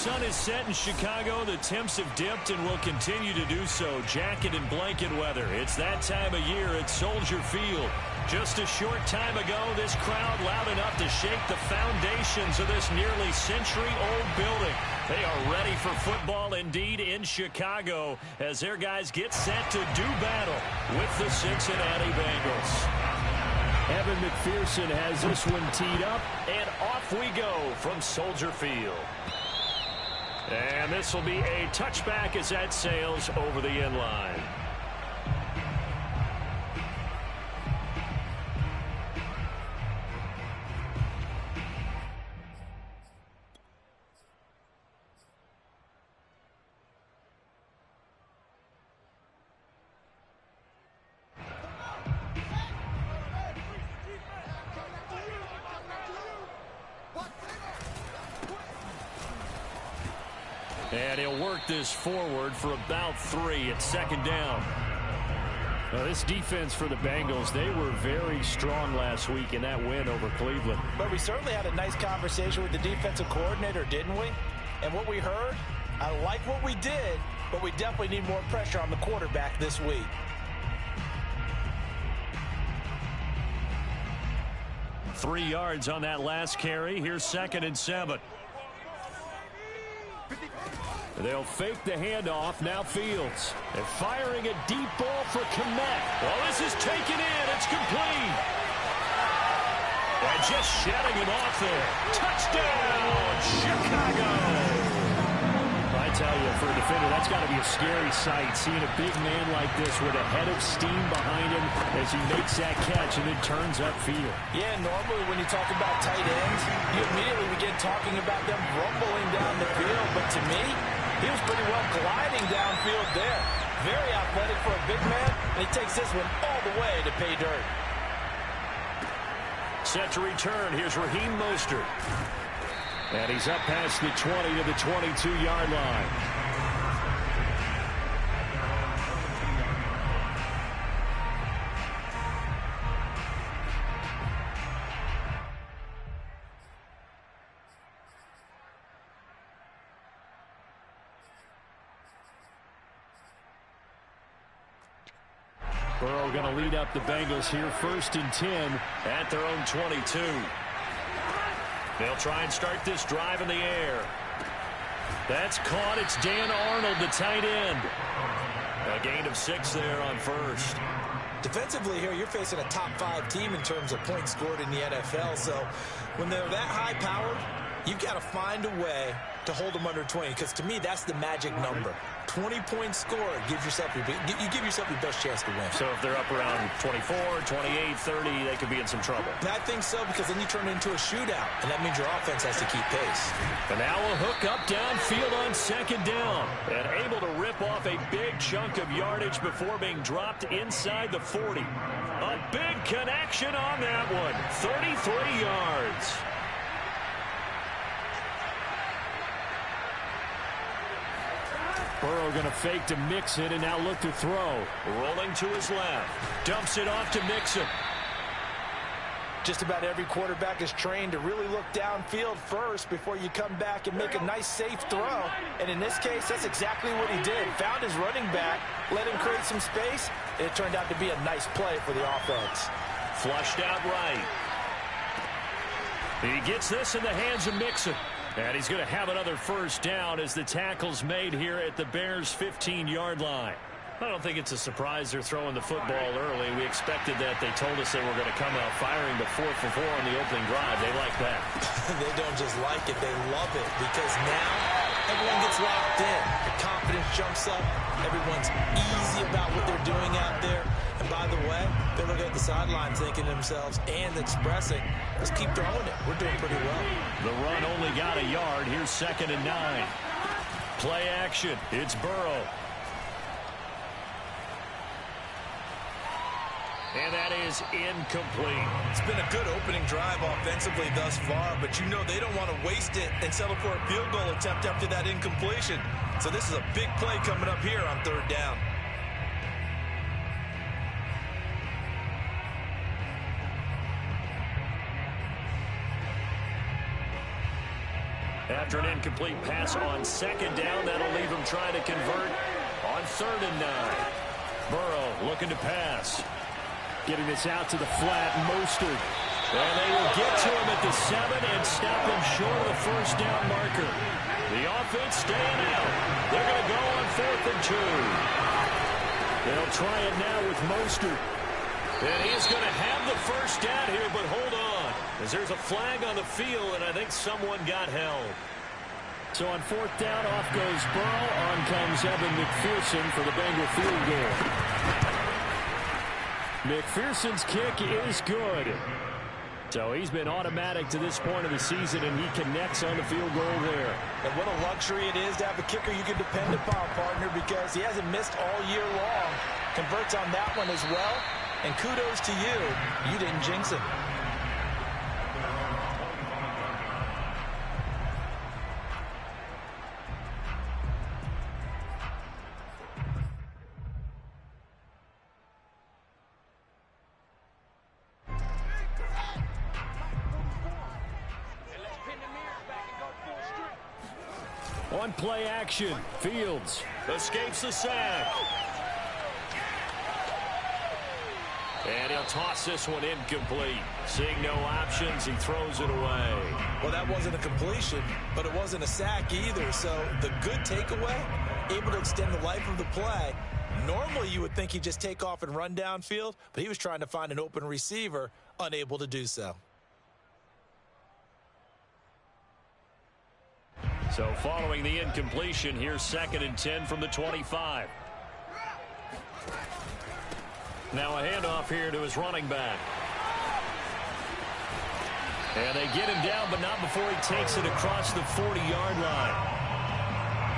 sun is set in Chicago. The temps have dipped and will continue to do so. Jacket and blanket weather. It's that time of year at Soldier Field. Just a short time ago, this crowd loud enough to shake the foundations of this nearly century-old building. They are ready for football indeed in Chicago as their guys get set to do battle with the Cincinnati Bengals. Evan McPherson has this one teed up, and off we go from Soldier Field. And this will be a touchback as that sails over the end line. And he'll work this forward for about 3 at second down. Now, this defense for the Bengals, they were very strong last week in that win over Cleveland. But we certainly had a nice conversation with the defensive coordinator, didn't we? And what we heard, I like what we did, but we definitely need more pressure on the quarterback this week. Three yards on that last carry. Here's 2nd and 7. They'll fake the handoff. Now Fields. They're firing a deep ball for Kmet. Well, this is taken in. It's complete. And just shedding him off there. Touchdown, Chicago. I tell you, for a defender, that's got to be a scary sight, seeing a big man like this with a head of steam behind him as he makes that catch and then turns upfield. Yeah, normally when you talk about tight ends, you immediately begin talking about them rumbling down the field. But to me, he was pretty well gliding downfield there. Very athletic for a big man, and he takes this one all the way to pay dirt. Set to return. Here's Raheem Mostert. And he's up past the 20 to the 22-yard line. Burrow going to lead up the Bengals here, 1st and 10 at their own 22. They'll try and start this drive in the air. That's caught. It's Dan Arnold, the tight end. A gain of 6 there on 1st. Defensively here, you're facing a top 5 team in terms of points scored in the NFL. So when they're that high-powered, you've got to find a way to hold them under 20, because to me, that's the magic number. 20 points scored gives yourself you give yourself your best chance to win. So if they're up around 24, 28, 30, they could be in some trouble. I think so, because then you turn it into a shootout, and that means your offense has to keep pace. And now a hook up downfield on 2nd down. And able to rip off a big chunk of yardage before being dropped inside the 40. A big connection on that one. 33 yards. Burrow going to fake to Mixon and now look to throw. Rolling to his left. Dumps it off to Mixon. Just about every quarterback is trained to really look downfield first before you come back and make a nice, safe throw. And in this case, that's exactly what he did. Found his running back, let him create some space, and it turned out to be a nice play for the offense. Flushed out right. He gets this in the hands of Mixon. And he's going to have another 1st down as the tackle's made here at the Bears' 15-yard line. I don't think it's a surprise they're throwing the football early. We expected that. They told us they were going to come out firing, but 4 for 4 on the opening drive. They like that. They don't just like it. They love it, because now everyone gets locked in. The confidence jumps up. Everyone's easy about what they're doing out there. And by the way, they're looking at the sideline thinking to themselves and expressing, let's keep throwing it. We're doing pretty well. The run only got a yard. Here's 2nd and 9. Play action. It's Burrow. And that is incomplete. It's been a good opening drive offensively thus far, but you know they don't want to waste it and settle for a field goal attempt after that incompletion. So this is a big play coming up here on 3rd down. After an incomplete pass on second down, that'll leave him trying to convert on 3rd and 9. Burrow looking to pass. Getting this out to the flat, Mostert. And they will get to him at the 7 and stop him short of the first down marker. The offense staying out. They're going to go on 4th and 2. They'll try it now with Mostert. And he's going to have the first down here, but hold on, as there's a flag on the field, and I think someone got held. So on 4th down, off goes Burrow. On comes Evan McPherson for the Bengal field goal. McPherson's kick is good. So he's been automatic to this point of the season, and he connects on the field goal there. And what a luxury it is to have a kicker you can depend upon, partner, because he hasn't missed all year long. Converts on that one as well. And kudos to you. You didn't jinx him. On play action, Fields escapes the sack. And he'll toss this one incomplete. Seeing no options, he throws it away. Well, that wasn't a completion, but it wasn't a sack either. So the good takeaway, able to extend the life of the play. Normally, you would think he'd just take off and run downfield, but he was trying to find an open receiver, unable to do so. So following the incompletion, here's 2nd and 10 from the 25. Now a handoff here to his running back. And they get him down, but not before he takes it across the 40-yard line.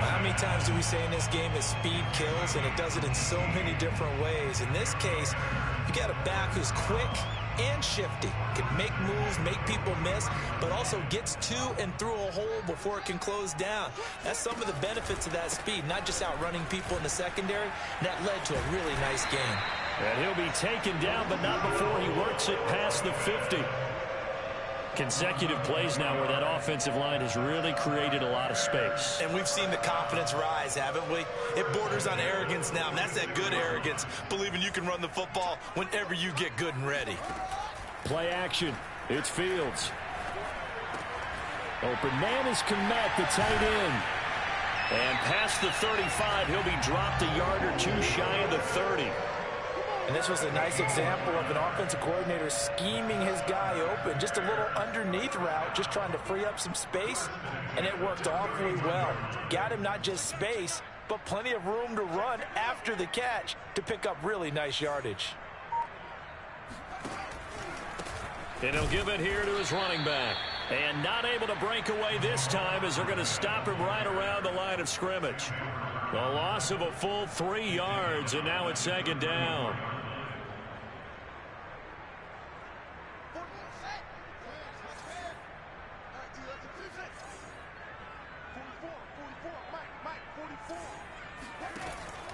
How many times do we say in this game that speed kills, and it does it in so many different ways? In this case, you got a back who's quick and shifty, can make moves, make people miss, but also gets to and through a hole before it can close down. That's some of the benefits of that speed, not just outrunning people in the secondary. That led to a really nice game. And he'll be taken down, but not before he works it past the 50. Consecutive plays now where that offensive line has really created a lot of space. And we've seen the confidence rise, haven't we? It borders on arrogance now, and that's that good arrogance, believing you can run the football whenever you get good and ready. Play action. It's Fields. Open man is Komet, the tight end. And past the 35, he'll be dropped a yard or two shy of the 30. And this was a nice example of an offensive coordinator scheming his guy open. Just a little underneath route, just trying to free up some space, and it worked awfully well. Got him not just space, but plenty of room to run after the catch to pick up really nice yardage. And he'll give it here to his running back. And not able to break away this time as they're going to stop him right around the line of scrimmage. The loss of a full 3 yards, and now it's 2nd down.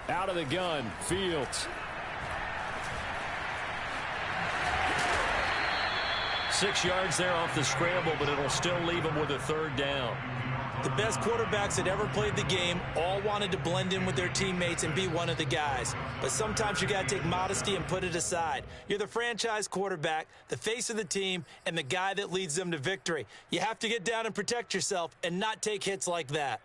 Out of the gun, Fields. 6 yards there off the scramble, but it'll still leave him with a 3rd down. The best quarterbacks that ever played the game all wanted to blend in with their teammates and be one of the guys. But sometimes you got to take modesty and put it aside. You're the franchise quarterback, the face of the team, and the guy that leads them to victory. You have to get down and protect yourself and not take hits like that.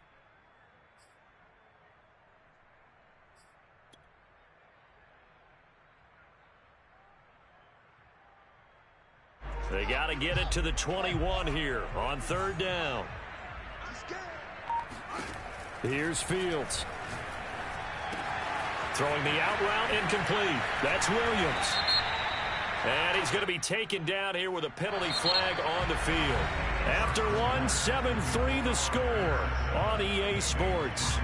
They got to get it to the 21 here on 3rd down. Here's Fields. Throwing the out route incomplete. That's Williams. And he's going to be taken down here with a penalty flag on the field. After one, 7-3 the score on EA Sports.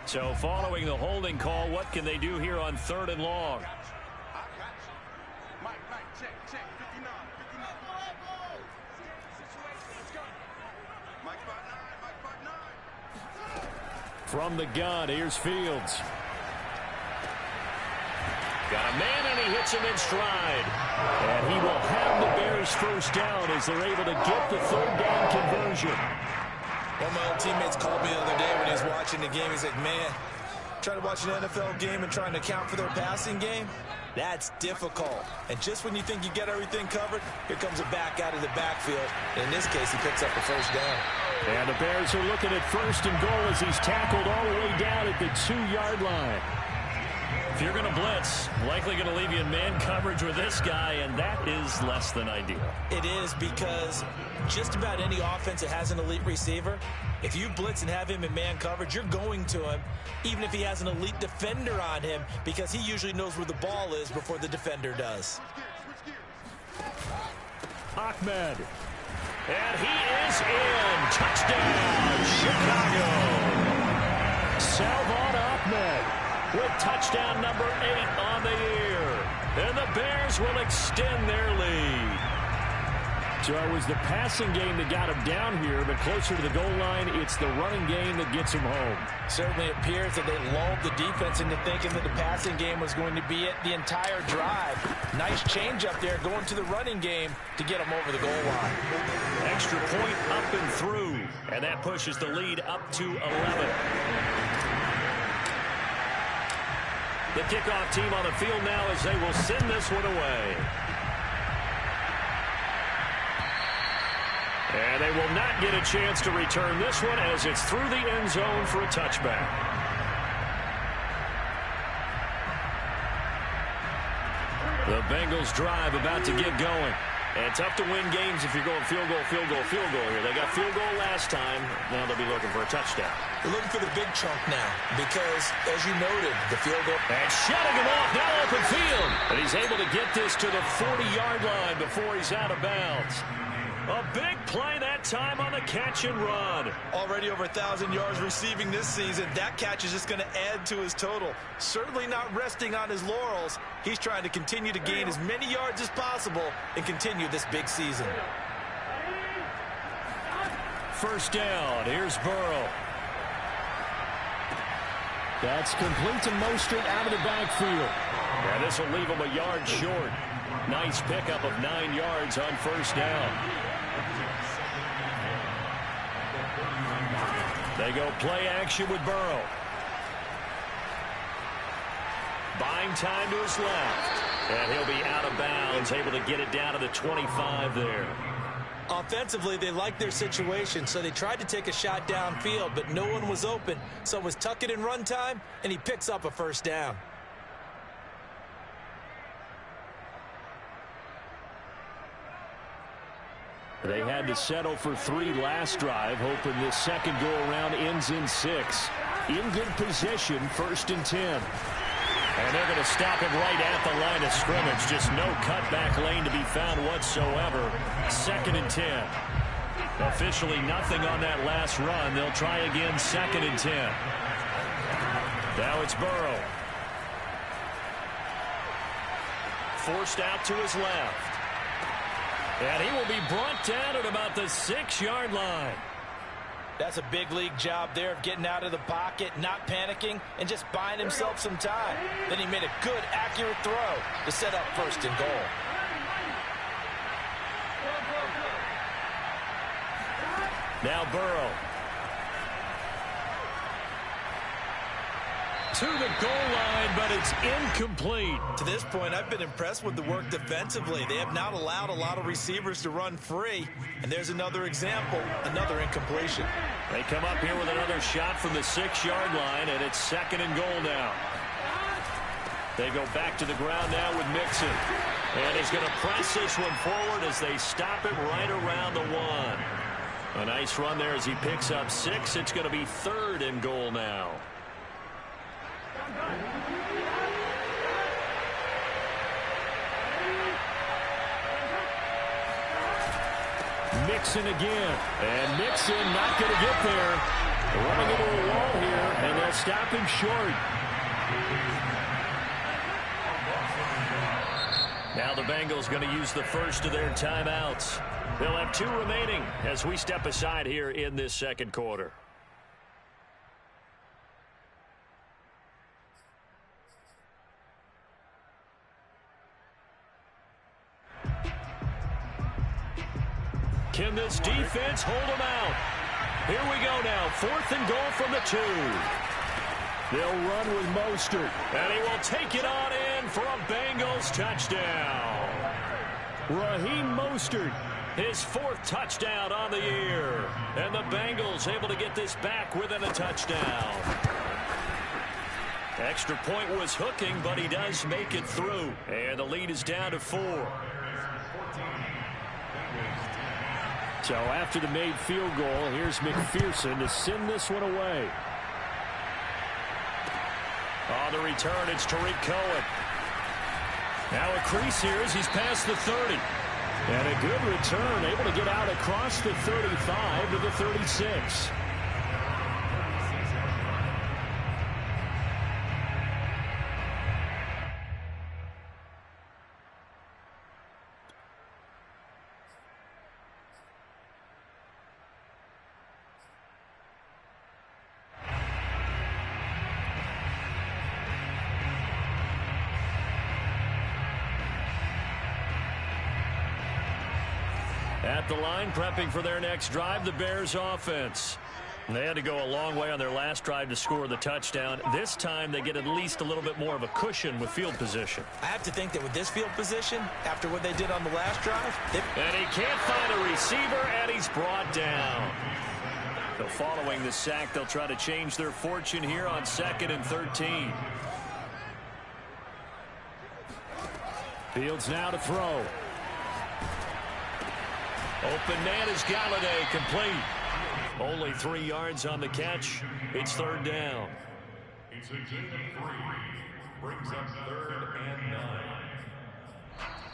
So following the holding call, what can they do here on 3rd and long? From the gun, here's Fields. Got a man, and he hits him in stride. And he will have the Bears first down as they're able to get the third down conversion. One of my old teammates called me the other day when he was watching the game. He's like, man, trying to watch an NFL game and trying to account for their passing game, that's difficult. And just when you think you get everything covered, here comes a back out of the backfield. And in this case, he picks up a first down. And the Bears are looking at first and goal as he's tackled all the way down at the 2-yard line. If you're going to blitz, likely going to leave you in man coverage with this guy, and that is less than ideal. It is, because just about any offense that has an elite receiver, if you blitz and have him in man coverage, you're going to him, even if he has an elite defender on him, because he usually knows where the ball is before the defender does. Ahmed. And he is in. Touchdown, Chicago. Salvon Ahmed with touchdown number 8 on the year. And the Bears will extend their lead. So it was the passing game that got him down here, but closer to the goal line, it's the running game that gets him home. Certainly appears that they lulled the defense into thinking that the passing game was going to be it the entire drive. Nice change up there going to the running game to get him over the goal line. Extra point up and through, and that pushes the lead up to 11. The kickoff team on the field now as they will send this one away. And they will not get a chance to return this one as it's through the end zone for a touchback. The Bengals drive about to get going. And tough to win games if you're going field goal, field goal, field goal here. They got field goal last time. Now they'll be looking for a touchdown. They're looking for the big chunk now because, as you noted, the field goal. And shutting him off, now open field. And he's able to get this to the 40-yard line before he's out of bounds. A big play that time on the catch and run. Already over 1,000 yards receiving this season. That catch is just going to add to his total. Certainly not resting on his laurels. He's trying to continue to gain as many yards as possible and continue this big season. First down. Here's Burrow. That's complete to Mostert out of the backfield. Yeah, this will leave him a yard short. Nice pickup of 9 yards on first down. They go play action with Burrow. Buying time to his left. And he'll be out of bounds, able to get it down to the 25 there. Offensively, they liked their situation, so they tried to take a shot downfield, but no one was open. So it was tuck it in run time, and he picks up a first down. They had to settle for 3 last drive, hoping this second go-around ends in 6. In good position, 1st and 10. And they're going to stop it right at the line of scrimmage. Just no cutback lane to be found whatsoever. 2nd and 10. Officially nothing on that last run. They'll try again, 2nd and 10. Now it's Burrow. Forced out to his left. And he will be brought down at about the 6-yard line. That's a big league job there of getting out of the pocket, not panicking, and just buying himself some time. Then he made a good, accurate throw to set up 1st and goal. Now Burrow. To the goal line, but it's incomplete. To this point, I've been impressed with the work defensively. They have not allowed a lot of receivers to run free. And there's another example, another incompletion. They come up here with another shot from the 6-yard line, and it's 2nd and goal now. They go back to the ground now with Mixon. And he's going to press this one forward as they stop it right around the 1. A nice run there as he picks up 6. It's going to be 3rd and goal now. Mixon again. And Mixon not going to get there. Running into a wall here, and they'll stop him short. Now the Bengals going to use the first of their timeouts. They'll have 2 remaining as we step aside here in this second quarter. Can this defense hold them out? Here we go now. 4th and goal from the 2. They'll run with Mostert, and he will take it on in for a Bengals touchdown. Raheem Mostert, his 4th touchdown on the year. And the Bengals able to get this back within a touchdown. Extra point was hooking, but he does make it through. And the lead is down to 4. So after the made field goal, here's McPherson to send this one away. On the return, it's Tariq Cohen. Now a crease here as he's past the 30. And a good return, able to get out across the 35 to the 36. At the line, prepping for their next drive, the Bears offense. They had to go a long way on their last drive to score the touchdown. This time, they get at least a little bit more of a cushion with field position. I have to think that with this field position, after what they did on the last drive... And he can't find a receiver, and he's brought down. So following the sack, they'll try to change their fortune here on 2nd and 13. Fields now to throw. Open man is Galladay, complete. Only 3 yards on the catch. It's 3rd down. It's a gain of 3. Brings up 3rd and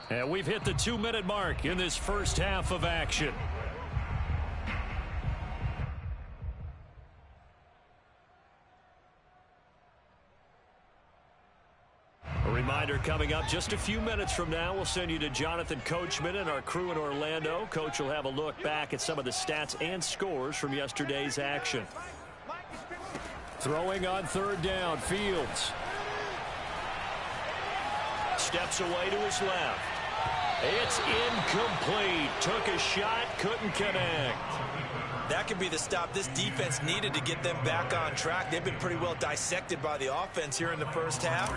9. And we've hit the 2-minute mark in this first half of action. A reminder coming up just a few minutes from now, we'll send you to Jonathan Coachman and our crew in Orlando. Coach will have a look back at some of the stats and scores from yesterday's action. Throwing on 3rd down, Fields. Steps away to his left. It's incomplete. Took a shot, couldn't connect. That could be the stop this defense needed to get them back on track. They've been pretty well dissected by the offense here in the first half.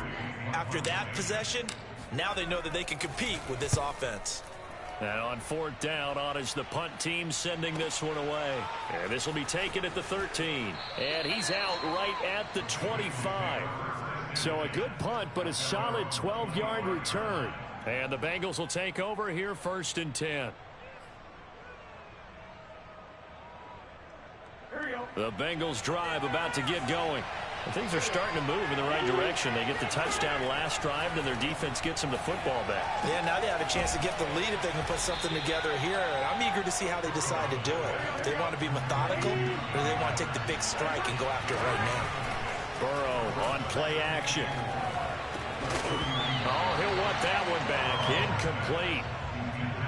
After that possession, now they know that they can compete with this offense. And on 4th down, on is the punt team sending this one away. And this will be taken at the 13. And he's out right at the 25. So a good punt, but a solid 12-yard return. And the Bengals will take over here 1st and 10. The Bengals drive about to get going. And things are starting to move in the right direction. They get the touchdown last drive, then their defense gets them the football back. Yeah, now they have a chance to get the lead if they can put something together here. And I'm eager to see how they decide to do it. Do they want to be methodical, or do they want to take the big strike and go after it right now? Burrow on play action. Oh, he'll want that one back. Incomplete.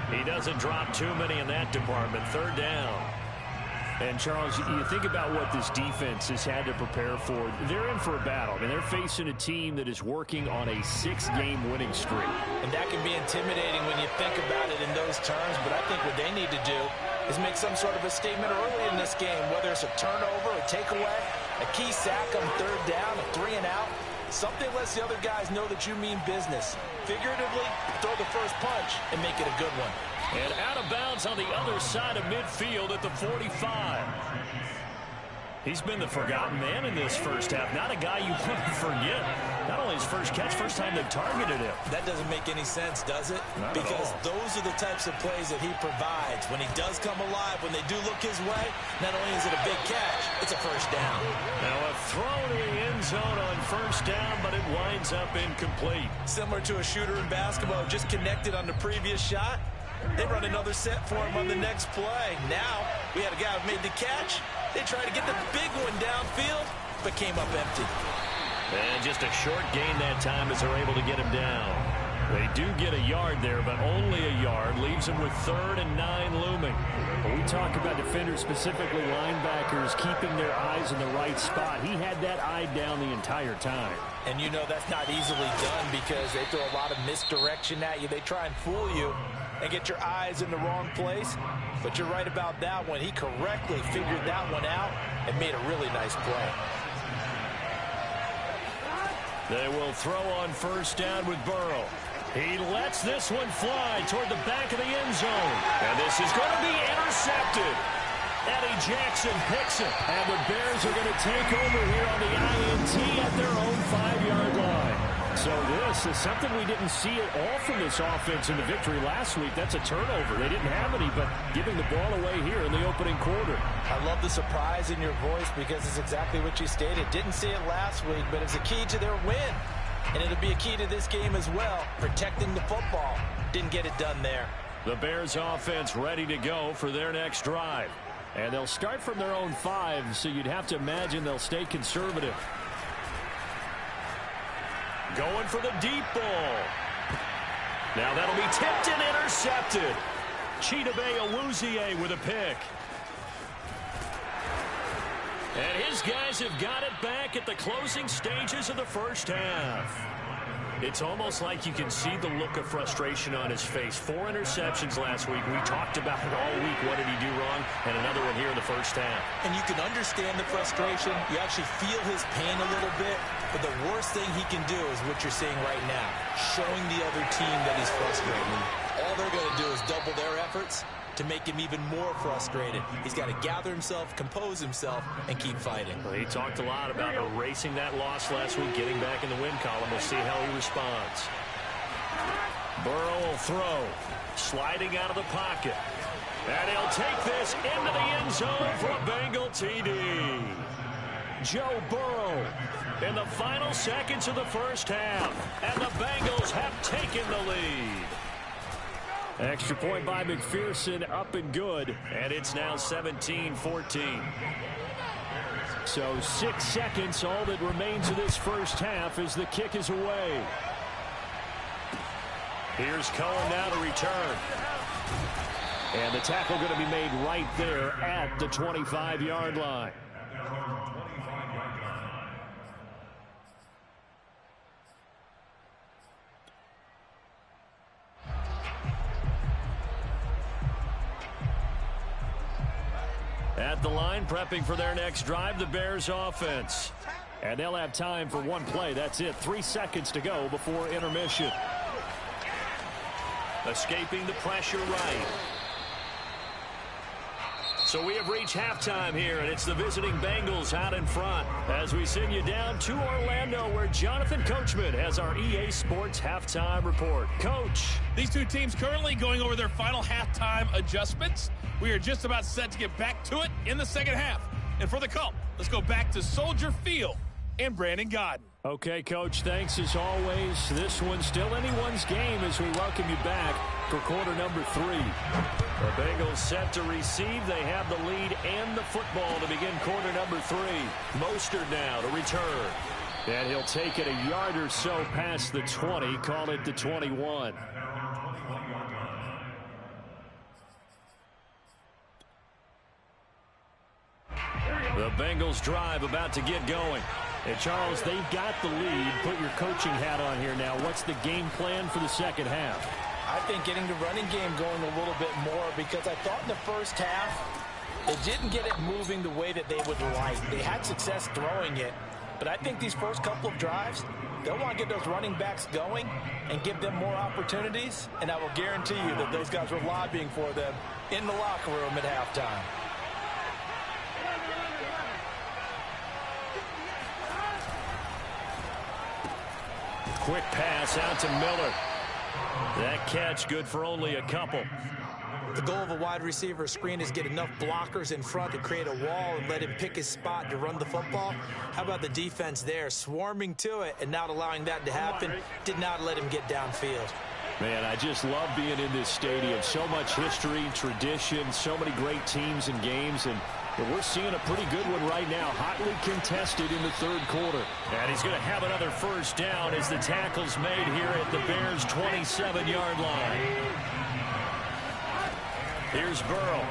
He doesn't drop too many in that department. 3rd down. And, Charles, you think about what this defense has had to prepare for. They're in for a battle. I mean, they're facing a team that is working on a 6-game winning streak. And that can be intimidating when you think about it in those terms. But I think what they need to do is make some sort of a statement early in this game, whether it's a turnover, a takeaway, a key sack on 3rd down, a 3-and-out. Something lets the other guys know that you mean business. Figuratively, throw the first punch and make it a good one. And out of bounds on the other side of midfield at the 45. He's been the forgotten man in this first half. Not a guy you want to forget. Not only his first catch, first time they've targeted him. That doesn't make any sense, does it? Not because those are the types of plays that he provides. When he does come alive, when they do look his way, not only is it a big catch, it's a first down. Now a throw to the end zone on 1st down, but it winds up incomplete. Similar to a shooter in basketball, just connected on the previous shot. They run another set for him on the next play. Now, we had a guy who made the catch. They tried to get the big one downfield, but came up empty. And just a short gain that time as they're able to get him down. They do get a yard there, but only a yard. Leaves them with 3rd and 9 looming. When we talk about defenders, specifically linebackers, keeping their eyes in the right spot, he had that eye down the entire time. And you know that's not easily done because they throw a lot of misdirection at you. They try and fool you. and get your eyes in the wrong place. But you're right about that one. He correctly figured that one out and made a really nice play. They will throw on first down with Burrow. He lets this one fly toward the back of the end zone. And this is going to be intercepted. Eddie Jackson picks it. And the Bears are going to take over here on the INT at their own 5-yard line. So this is something we didn't see at all from this offense in the victory last week. That's a turnover. They didn't have any, but giving the ball away here in the opening quarter. I love the surprise in your voice because it's exactly what you stated. Didn't see it last week, but it's a key to their win. And it'll be a key to this game as well, protecting the football. Didn't get it done there. The Bears offense ready to go for their next drive. And they'll start from their own 5, so you'd have to imagine they'll stay conservative. Going for the deep ball. Now that'll be tipped and intercepted. Chidobe Awuzie with a pick. And his guys have got it back at the closing stages of the first half. It's almost like you can see the look of frustration on his face. 4 interceptions last week. We talked about it all week. What did he do wrong? And another one here in the first half. And you can understand the frustration. You actually feel his pain a little bit. But the worst thing he can do is what you're seeing right now, showing the other team that he's frustrated. All they're going to do is double their efforts to make him even more frustrated. He's got to gather himself, compose himself, and keep fighting. Well, he talked a lot about erasing that loss last week, getting back in the win column. We'll see how he responds. Burrow will throw, sliding out of the pocket. And he'll take this into the end zone for a Bengal TD. Joe Burrow in the final seconds of the first half. And the Bengals have taken the lead. Extra point by McPherson, up and good. And it's now 17-14. So 6 seconds, all that remains of this first half as the kick is away. Here's Cohen now to return. And the tackle going to be made right there at the 25-yard line. At the line, prepping for their next drive, the Bears offense. And they'll have time for one play. That's it. 3 seconds to go before intermission. Escaping the pressure right. So we have reached halftime here, and it's the visiting Bengals out in front as we send you down to Orlando, where Jonathan Coachman has our EA Sports halftime report. Coach. These two teams currently going over their final halftime adjustments. We are just about set to get back to it in the second half. And for the call, let's go back to Soldier Field and Brandon Godden. Okay, Coach, thanks as always. This one's still anyone's game as we welcome you back for quarter number 3. The Bengals set to receive. They have the lead and the football to begin quarter number 3. Mostert now to return. And he'll take it a yard or so past the 20, call it the 21. The Bengals drive about to get going. And Charles, they've got the lead. Put your coaching hat on here now. What's the game plan for the second half? I think getting the running game going a little bit more, because I thought in the first half they didn't get it moving the way that they would like. They had success throwing it, but I think these first couple of drives, they'll want to get those running backs going and give them more opportunities, and I will guarantee you that those guys were lobbying for them in the locker room at halftime. Quick pass out to Miller. That catch good for only a couple. The goal of a wide receiver screen is get enough blockers in front to create a wall and let him pick his spot to run the football. How about the defense there, swarming to it and not allowing that to happen? Did not let him get downfield. Man, I just love being in this stadium. So much history, tradition, so many great teams and games, and we're seeing a pretty good one right now, hotly contested in the third quarter. And he's going to have another first down as the tackle's made here at the Bears' 27-yard line. Here's Burrow.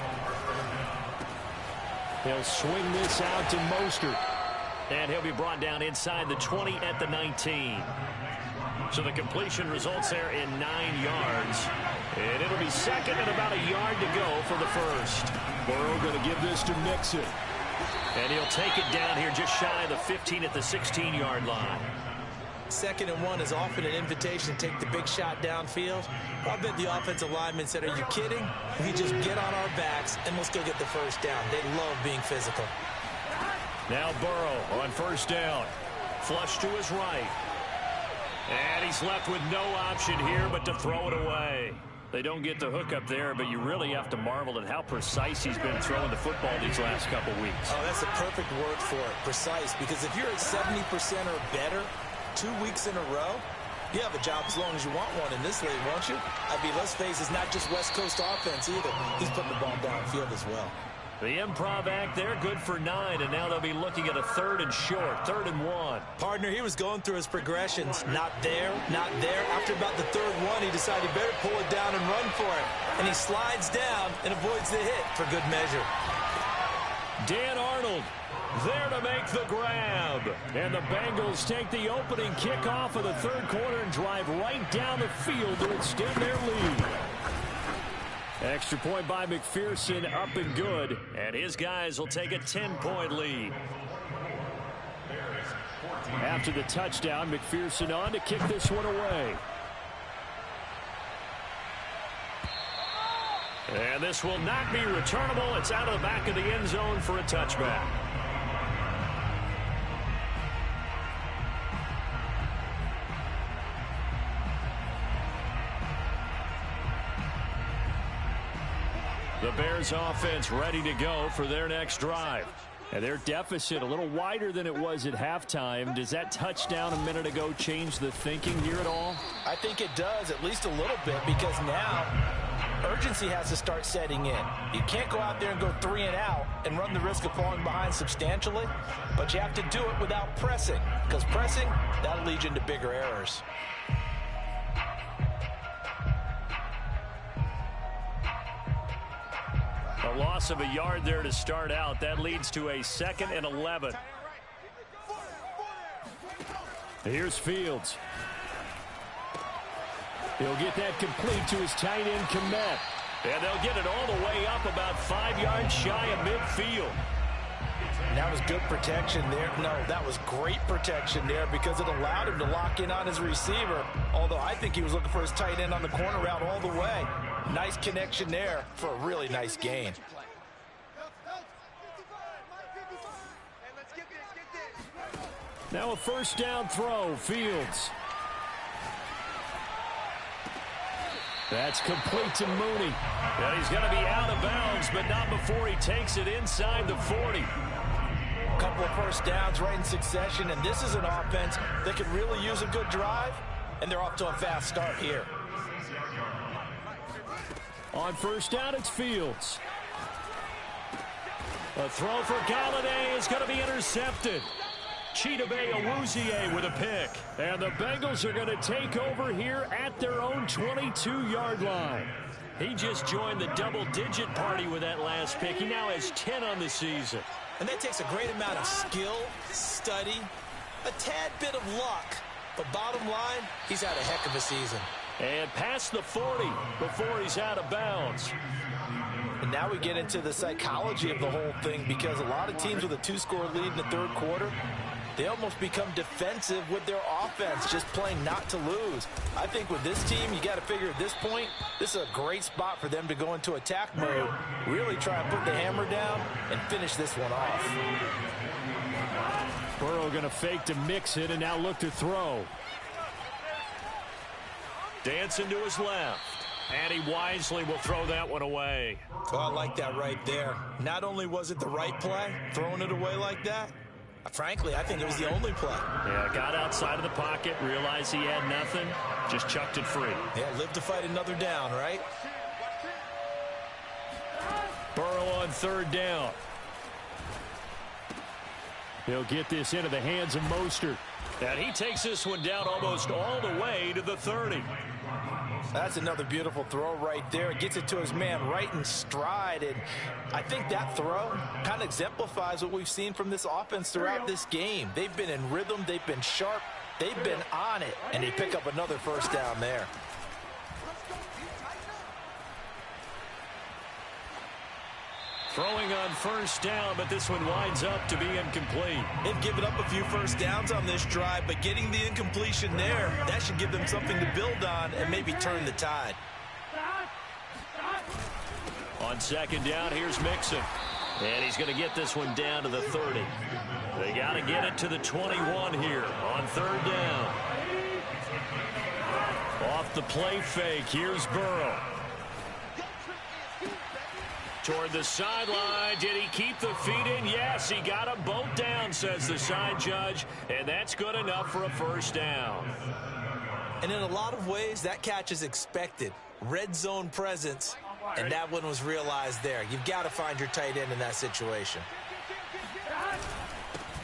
He'll swing this out to Mostert. And he'll be brought down inside the 20 at the 19. So the completion results there in 9 yards. And it'll be second and about a yard to go for the first. Burrow going to give this to Mixon. And he'll take it down here just shy of the 15 at the 16-yard line. 2nd and 1 is often an invitation to take the big shot downfield. I bet the offensive lineman said, are you kidding? We just get on our backs and let's go get the first down. They love being physical. Now Burrow on first down. Flush to his right. And he's left with no option here but to throw it away. They don't get the hook up there, but you really have to marvel at how precise he's been throwing the football these last couple weeks. Oh, that's a perfect word for it, precise, because if you're at 70% or better 2 weeks in a row, you have a job as long as you want one in this league, won't you? I mean, let's face it, it's not just West Coast offense either. He's putting the ball downfield as well. The improv act there, good for 9, and now they'll be looking at a 3rd and short, 3rd and 1. Partner, he was going through his progressions. Not there, not there. After about the 3rd one, he decided he better pull it down and run for it. And he slides down and avoids the hit for good measure. Dan Arnold there to make the grab. And the Bengals take the opening kickoff of the 3rd quarter and drive right down the field to extend their lead. Extra point by McPherson, up and good. And his guys will take a 10-point lead. After the touchdown, McPherson on to kick this one away. And this will not be returnable. It's out of the back of the end zone for a touchback. The Bears offense ready to go for their next drive. And their deficit a little wider than it was at halftime. Does that touchdown a minute ago change the thinking here at all? I think it does, at least a little bit, because now urgency has to start setting in. You can't go out there and go 3 and out and run the risk of falling behind substantially, but you have to do it without pressing, because pressing, that'll lead you into bigger errors. A loss of a yard there to start out. That leads to a 2nd and 11. Here's Fields. He'll get that complete to his tight end, Kmet. And they'll get it all the way up about 5 yards shy of midfield. That was good protection there. No, that was great protection there because it allowed him to lock in on his receiver. Although I think he was looking for his tight end on the corner route all the way. Nice connection there for a really nice gain. Now a first down throw, Fields. That's complete to Mooney. And he's going to be out of bounds, but not before he takes it inside the 40. A couple of first downs right in succession, and this is an offense that could really use a good drive, and they're off to a fast start here. On first down, it's Fields. A throw for Galladay is going to be intercepted. Chidobe Awuzie with a pick. And the Bengals are going to take over here at their own 22-yard line. He just joined the double-digit party with that last pick. He now has 10 on the season. And that takes a great amount of skill, study, a tad bit of luck. But bottom line, he's had a heck of a season. And past the 40 before he's out of bounds. And now we get into the psychology of the whole thing, because a lot of teams with a 2-score lead in the 3rd quarter, they almost become defensive with their offense, just playing not to lose. I think with this team, you got to figure at this point, this is a great spot for them to go into attack mode, really try and put the hammer down and finish this one off. Burrow going to fake to mix it and now look to throw. Dancing to his left. And he wisely will throw that one away. Oh, I like that right there. Not only was it the right play, throwing it away like that, frankly, I think it was the only play. Yeah, got outside of the pocket, realized he had nothing, just chucked it free. Yeah, live to fight another down, right? Burrow on 3rd down. He'll get this into the hands of Mostert. And he takes this one down almost all the way to the 30. That's another beautiful throw right there. Gets it to his man right in stride. And I think that throw kind of exemplifies what we've seen from this offense throughout this game. They've been in rhythm. They've been sharp. They've been on it, and they pick up another first down there. Throwing on first down, but this one winds up to be incomplete. They've given up a few first downs on this drive, but getting the incompletion there, that should give them something to build on and maybe turn the tide. On second down, here's Mixon. And he's going to get this one down to the 30. They got to get it to the 21 here on third down. Off the play fake, here's Burrow. Toward the sideline. Did he keep the feet in? Yes, he got them both down, says the side judge. And that's good enough for a first down. And in a lot of ways, that catch is expected. Red zone presence, and that one was realized there. You've got to find your tight end in that situation.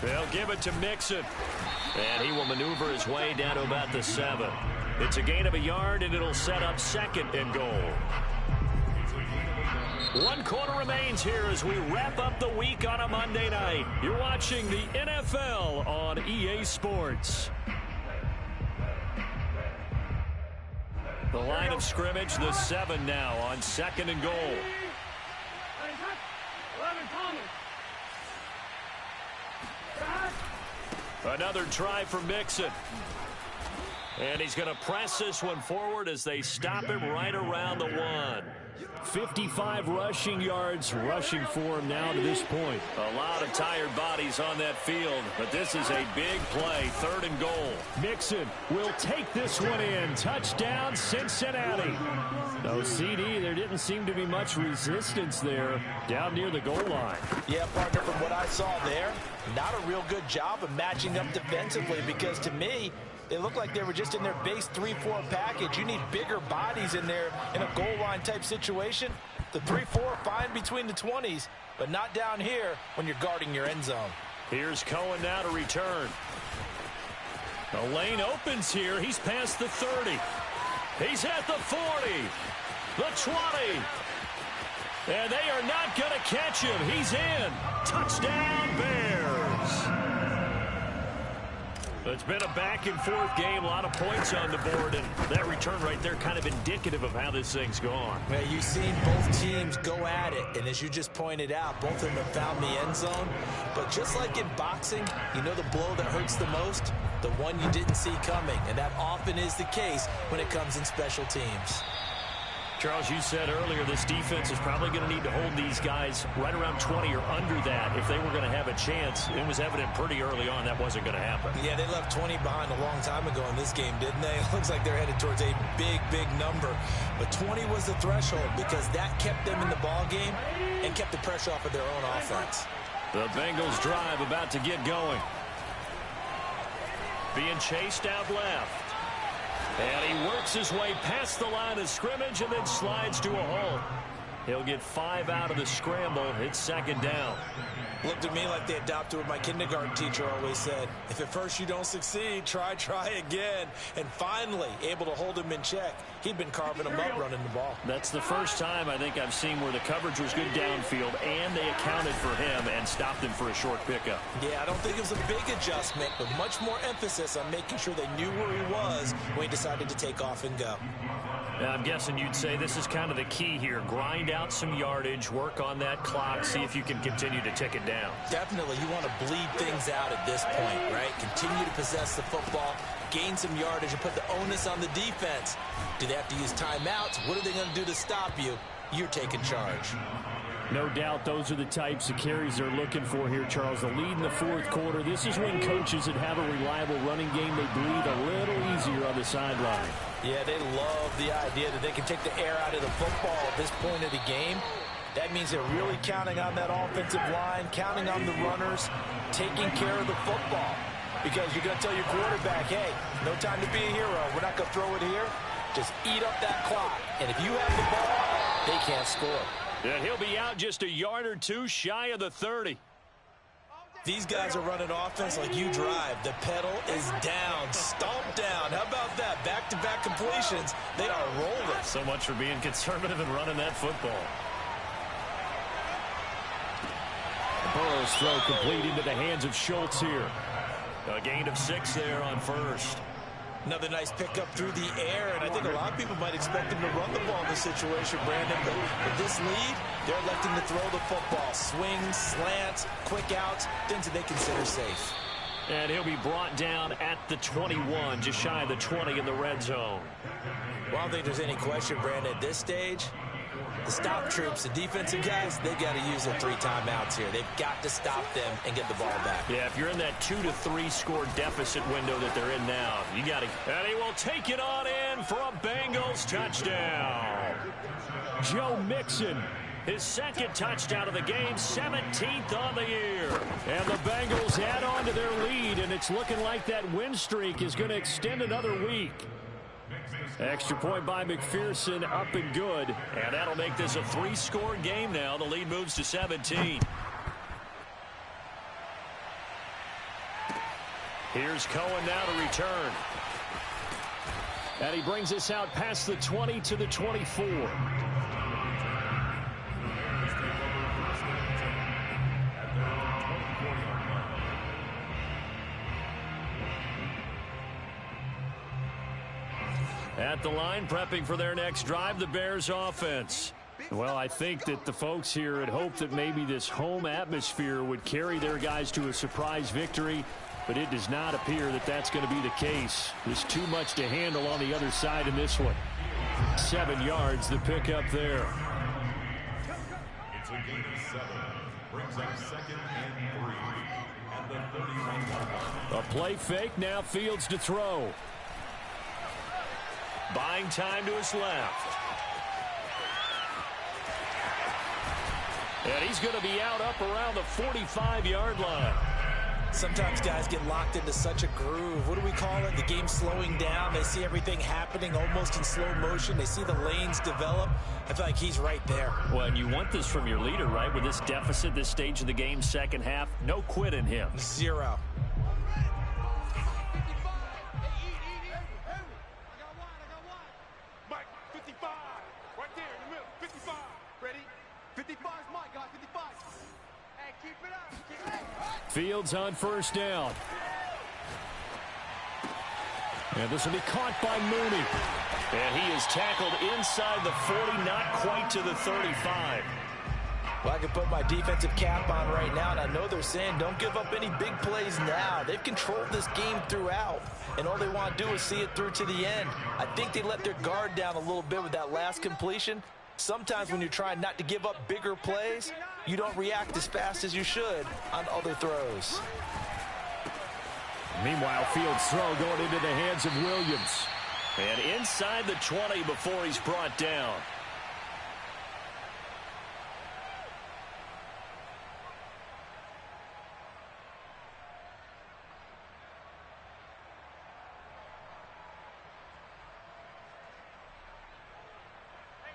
They'll give it to Mixon. And he will maneuver his way down to about the 7. It's a gain of a yard, and it'll set up second and goal. 1 quarter remains here as we wrap up the week on a Monday night. You're watching the NFL on EA Sports. The line of scrimmage, the 7 now on second and goal. Another try for Mixon. And he's going to press this one forward as they stop him right around the 1. 55 rushing yards rushing for him now to this point. A lot of tired bodies on that field, but this is a big play, third and goal. Mixon will take this one in. Touchdown, Cincinnati. No CD, there didn't seem to be much resistance there down near the goal line. Yeah, partner, from what I saw there, not a real good job of matching up defensively because to me, they look like they were just in their base 3-4 package. You need bigger bodies in there in a goal line type situation. The 3-4 fine between the 20s, but not down here when you're guarding your end zone. Here's Cohen now to return. The lane opens here. He's past the 30. He's at the 40. The 20. And they are not going to catch him. He's in. Touchdown, Bears. It's been a back-and-forth game, a lot of points on the board, and that return right there kind of indicative of how this thing's gone. Well, you've seen both teams go at it, and as you just pointed out, both of them have found the end zone. But just like in boxing, you know the blow that hurts the most? The one you didn't see coming, and that often is the case when it comes in special teams. Charles, you said earlier this defense is probably going to need to hold these guys right around 20 or under that if they were going to have a chance. It was evident pretty early on that wasn't going to happen. Yeah, they left 20 behind a long time ago in this game, didn't they? It looks like they're headed towards a big, big number. But 20 was the threshold because that kept them in the ball game and kept the pressure off of their own offense. The Bengals drive about to get going. Being chased out left. And he works his way past the line of scrimmage and then slides to a halt. He'll get 5 out of the scramble. It's second down. Looked at me like they adopted what my kindergarten teacher always said. If at first you don't succeed, try again. And finally, able to hold him in check. He'd been carving him up running the ball. That's the first time I think I've seen where the coverage was good downfield and they accounted for him and stopped him for a short pickup. Yeah, I don't think it was a big adjustment, but much more emphasis on making sure they knew where he was when he decided to take off and go. Now, I'm guessing you'd say this is kind of the key here. Grind out some yardage, work on that clock, see if you can continue to tick it down. Definitely. You want to bleed things out at this point, right? Continue to possess the football, gain some yardage, and put the onus on the defense. Do they have to use timeouts? What are they going to do to stop you? You're taking charge. No doubt those are the types of carries they're looking for here, Charles. The lead in the fourth quarter. This is when coaches that have a reliable running game, they breathe a little easier on the sideline. Yeah, they love the idea that they can take the air out of the football at this point of the game. That means they're really counting on that offensive line, counting on the runners, taking care of the football. Because you're going to tell your quarterback, hey, no time to be a hero. We're not going to throw it here. Just eat up that clock. And if you have the ball, they can't score. And he'll be out just a yard or two shy of the 30. These guys are running offense like you drive. The pedal is down, stomped down. How about that? Back-to-back completions. They are rolling. So much for being conservative and running that football. Burrow's throw complete into the hands of Schultz here. A gain of 6 there on first. Another nice pickup through the air, and I think a lot of people might expect him to run the ball in this situation, Brandon. But with this lead, they're electing to throw the football. Swings, slants, quick outs, things that they consider safe. And he'll be brought down at the 21, just shy of the 20 in the red zone. Well, I don't think there's any question, Brandon, at this stage. The stop troops, the defensive guys, they've got to use their 3 timeouts here. They've got to stop them and get the ball back. Yeah, if you're in that 2 to 3 score deficit window that they're in now, you got to. And he will take it on in for a Bengals touchdown. Joe Mixon, his second touchdown of the game, 17th on the year. And the Bengals add on to their lead, and it's looking like that win streak is going to extend another week. Extra point by McPherson, up and good. And that'll make this a 3-score game now. The lead moves to 17. Here's Cohen now to return. And he brings us out past the 20 to the 24. At the line, prepping for their next drive, the Bears offense. Well, I think that the folks here had hoped that maybe this home atmosphere would carry their guys to a surprise victory, but it does not appear that that's going to be the case. There's too much to handle on the other side in this one. 7 yards, the pickup there. It's a gain of 7. Brings up 2nd and 3. At the 31-yard line. A play fake, now Fields to throw. Buying time to his left. And he's going to be out up around the 45-yard line. Sometimes guys get locked into such a groove. What do we call it? The game slowing down. They see everything happening almost in slow motion. They see the lanes develop. I feel like he's right there. Well, and you want this from your leader, right? With this deficit, this stage of the game, second half, no quit in him. 0. Fields on first down. And this will be caught by Mooney. And he is tackled inside the 40, not quite to the 35. Well, I can put my defensive cap on right now, and I know they're saying don't give up any big plays now. They've controlled this game throughout, and all they want to do is see it through to the end. I think they let their guard down a little bit with that last completion. Sometimes when you're trying not to give up bigger plays, you don't react as fast as you should on other throws. Meanwhile, Fields' throw going into the hands of Williams. And inside the 20 before he's brought down.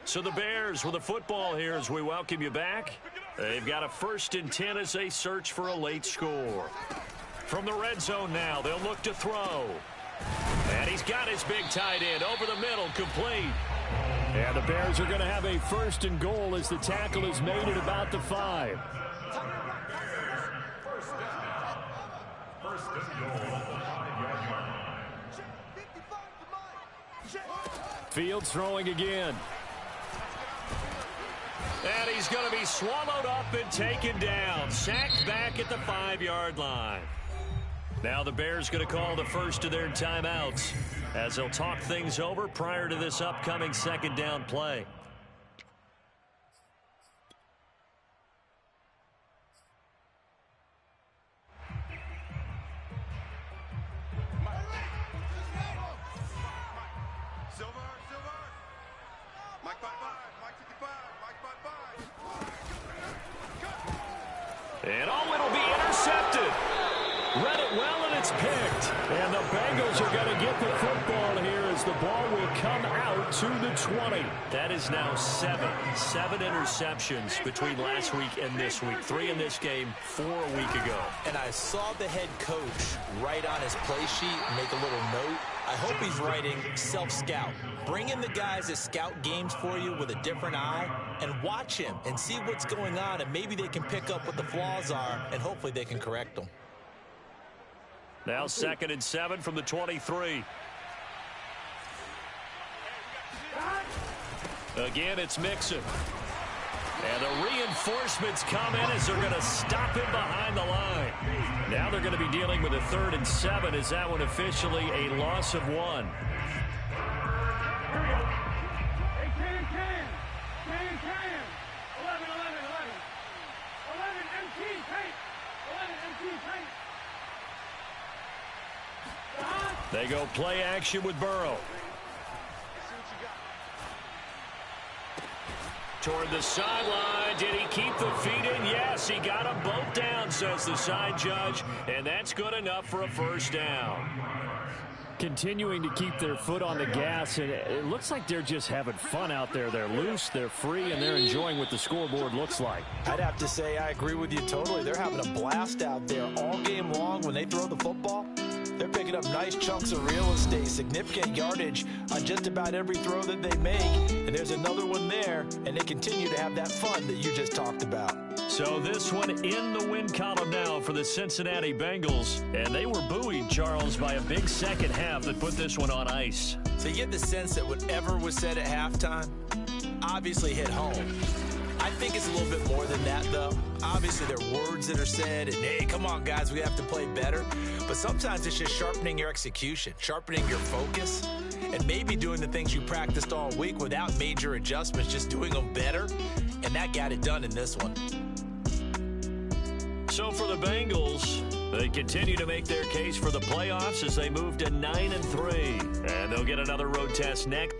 So the Bears with the football here as we welcome you back. They've got a 1st and 10 as they search for a late score. From the red zone now, they'll look to throw. And he's got his big tight end over the middle, complete. And the Bears are going to have a 1st and goal as the tackle is made at about the 5. First and goal at the 5-yard line. Fields throwing again. And he's going to be swallowed up and taken down. Sacked back at the 5-yard line. Now the Bears going to call the first of their timeouts as they'll talk things over prior to this upcoming 2nd down play. And oh, it'll be intercepted. Read it well, and it's picked. And the Bengals are going to get the football here as the ball will come out to the 20. That is now 7 interceptions between last week and this week. 3 in this game, 4 a week ago. And I saw the head coach write on his play sheet, make a little note. I hope he's writing self-scout. Bring in the guys that scout games for you with a different eye and watch him and see what's going on, and maybe they can pick up what the flaws are, and hopefully they can correct them. Now 2nd and 7 from the 23. Again, it's Mixon. And the reinforcements come in as they're going to stop him behind the line. Now they're going to be dealing with a 3rd and 7. Is that one officially a loss of 1? They go play action with Burrow. Toward the sideline. Did he keep the feet in? Yes, he got them both down, says the side judge. And that's good enough for a 1st down. Continuing to keep their foot on the gas, and it looks like they're just having fun out there. They're loose, they're free, and they're enjoying what the scoreboard looks like. I'd have to say I agree with you totally. They're having a blast out there all game long when they throw the football. They're picking up nice chunks of real estate, significant yardage on just about every throw that they make. And there's another one there, and they continue to have that fun that you just talked about. So this one in the win column now for the Cincinnati Bengals. And they were buoyed, Charles, by a big second half that put this one on ice. So you get the sense that whatever was said at halftime obviously hit home. I think it's a little bit more than that, though. Obviously, there are words that are said, and, hey, come on, guys, we have to play better. But sometimes it's just sharpening your execution, sharpening your focus, and maybe doing the things you practiced all week without major adjustments, just doing them better. And that got it done in this one. So for the Bengals, they continue to make their case for the playoffs as they move to 9-3. And they'll get another road test next.